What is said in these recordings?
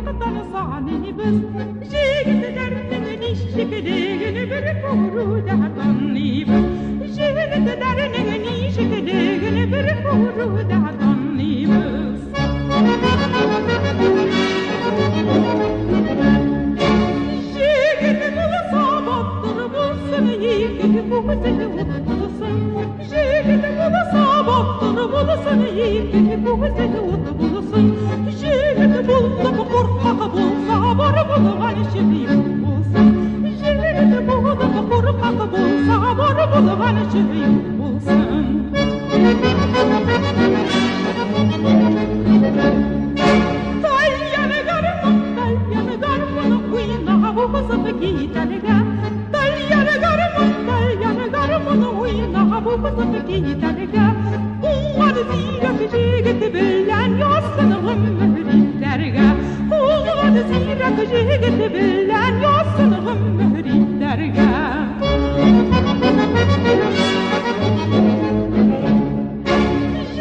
baktan sanibız. Jigitlerinin işçilikini bir kuruda tanıyız. Jigitlerinin işçilikini bir kuruda tanıyız. Jigit bulsa baktır bulsun, yigit bulsa bulsun. Jigit bulsa baktır bulsun, yigit bulsa bulsun. Jigit bulsa korkak bulsa var bulgan şehir bulsun. Jigit bulsa korkak bulsa var bulgan şehir bulsun. Talyanı garmın uyna bulsa gitarga. Talyanı garmın uyna bulsa gitarga. Uğur zirak jigit bilen yasınığım mühürlerga. Uğur zirak jigit bilen yasınığım mühürlerga.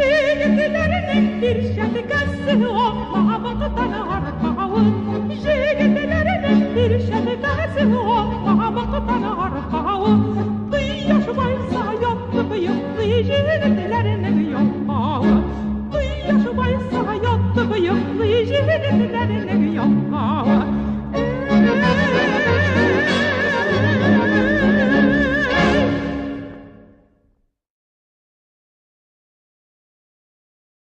Jigitlerinin bir şatkası olma baktan arkağı. Jigitlerinin bir şatkası olma baktan arkağı. Yaş baysa yattı bıyıklı jigitlerinin yokağı. Yaş baysa yattı bıyıklı jigitlerinin yokağı.